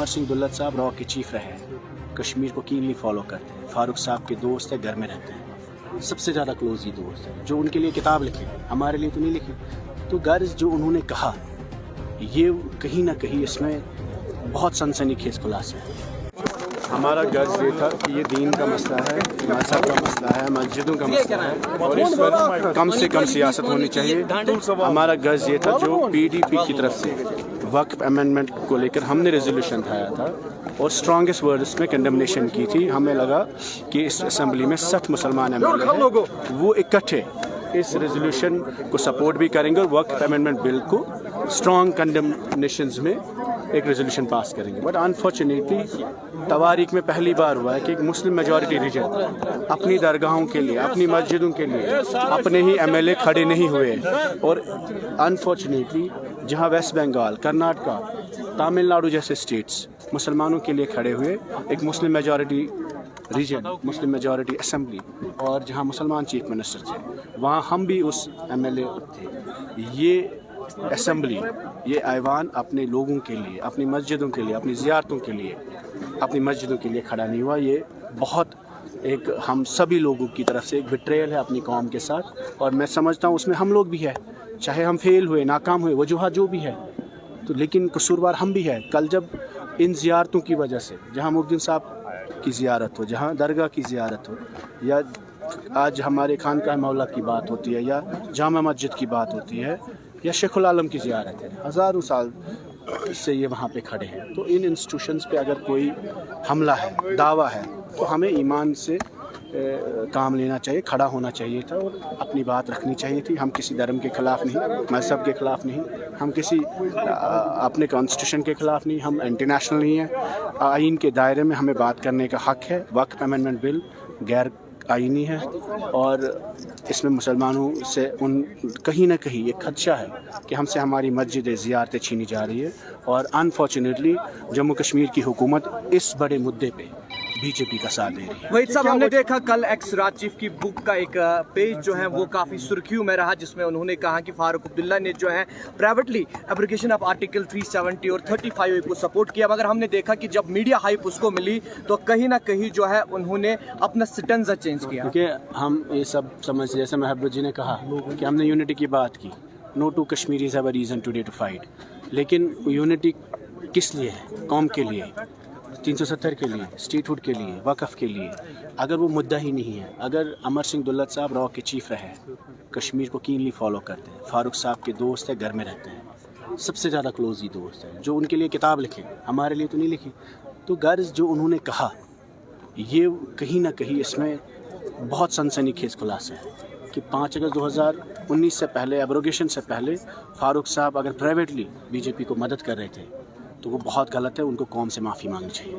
अमर सिंह दुल्लत साहब रॉ के चीफ रहे, कश्मीर को कीनली फॉलो करते हैं, फारूक साहब के दोस्त है, घर में रहते हैं, सबसे ज़्यादा क्लोज ही दोस्त है, जो उनके लिए किताब लिखे, हमारे लिए तो नहीं लिखी। तो गर्ज जो उन्होंने कहा, ये कहीं ना कहीं इसमें बहुत सनसनीखेज खुलासा है। हमारा गर्ज ये था कि ये दीन का मसला है, मजहब का मसला है, मस्जिदों का मसला है, और इस पर कम से कम सियासत होनी चाहिए। हमारा गर्ज ये था जो PDP की तरफ से वक्फ अमेंडमेंट को लेकर हमने रेजोल्यूशन उठाया था और स्ट्रॉन्गेस्ट वर्ड्स में कंडेमनेशन की थी। हमें लगा कि इस असेंबली में 60 मुसलमान MLA हैं, वो इकट्ठे इस रेजोल्यूशन को सपोर्ट भी करेंगे और वक्फ अमेंडमेंट बिल को स्ट्रॉन्ग कंडेमनेशंस में एक रेजोल्यूशन पास करेंगे। बट अनफॉर्चुनेटली तवारीख में पहली बार हुआ है कि एक मुस्लिम मेजॉरिटी रीजन अपनी दरगाहों के लिए, अपनी मस्जिदों के लिए अपने ही MLA खड़े नहीं हुए। और अनफॉर्चुनेटली जहां वेस्ट बंगाल, कर्नाटका, तमिलनाडु जैसे स्टेट्स मुसलमानों के लिए खड़े हुए, एक Muslim majority region, Muslim majority assembly, और जहां मुसलमान चीफ मिनिस्टर थे, वहां हम भी उस MLA थे। ये असेंबली, ये ऐवान अपने लोगों के लिए, अपनी मस्जिदों के लिए, अपनी ज़ियारतों के लिए, अपनी मस्जिदों के लिए खड़ा नहीं हुआ। ये बहुत एक हम सभी लोगों की तरफ से एक बिट्रेयल है अपनी कौम के साथ, और मैं समझता हूँ उसमें हम लोग भी है, चाहे हम फेल हुए, नाकाम हुए, वजूहत जो भी है, तो लेकिन कसूरवार हम भी है। कल जब इन ज़ियारतों की वजह से, जहाँ मुफ्ती साहब की ज़ियारत हो, जहाँ दरगाह की ज़ियारत हो, या आज हमारे खानकाह मौला की बात होती है, या जामा मस्जिद की बात होती है, या शेखुल आलम की ज़ियारत है, हज़ारों साल से ये वहाँ पे खड़े हैं, तो इन इंस्टीट्यूशंस पे अगर कोई हमला है, दावा है, तो हमें ईमान से काम लेना चाहिए, खड़ा होना चाहिए था और अपनी बात रखनी चाहिए थी। हम किसी धर्म के ख़िलाफ़ नहीं, मज़हब के ख़िलाफ़ नहीं, हम किसी अपने कॉन्स्टिट्यूशन के ख़िलाफ़ नहीं, हम इंटरनेशनल नहीं हैं। आइन के दायरे में हमें बात करने का हक़ है। वक्फ अमेंडमेंट बिल गैर आइनी है और इसमें मुसलमानों से कहीं ना कहीं ये खदशा है कि हमसे हमारी मस्जिद ज़ियारतें छीनी जा रही है। और अनफॉर्चुनेटली जम्मू कश्मीर की हुकूमत इस बड़े मुद्दे पे BJP का साथ दे रही है। वहीद साहब, हमने देखा कल एक्स राज चीफ की बुक का एक पेज जो है वो काफ़ी सुर्खियों में रहा, जिसमें उन्होंने कहा कि फारूक अब्दुल्ला ने जो है प्राइवेटली एब्रोगेशन ऑफ आर्टिकल 370 और 35A को सपोर्ट किया। मगर हमने देखा कि जब मीडिया हाइप उसको मिली तो कहीं ना कहीं जो है उन्होंने अपना स्टेंजा चेंज किया। देखिए, हम ये सब समझ, जैसे महबूब जी ने कहा कि हमने यूनिटी की बात की, no two Kashmiris have a reason today to fight, लेकिन यूनिटी किस लिए है? कौम के लिए, 370 के लिए, स्टेटहुड के लिए, वक़फ़ के लिए। अगर वो मुद्दा ही नहीं है, अगर अमर सिंह दुल्लत साहब रॉ के चीफ रहे, कश्मीर को कीनली फॉलो करते हैं, फारूक साहब के दोस्त है, घर में रहते हैं, सबसे ज़्यादा क्लोज ही दोस्त है, जो उनके लिए किताब लिखे, हमारे लिए तो नहीं लिखी। तो गर्ज जो उन्होंने कहा, ये कहीं ना कहीं इसमें बहुत सनसनीखेज खुलासा है कि 5 अगस्त 2019 से पहले, एब्रोगेशन से पहले, फारूक साहब अगर प्राइवेटली BJP को मदद कर रहे थे तो वो बहुत गलत है। उनको कौम से माफ़ी मांगनी चाहिए।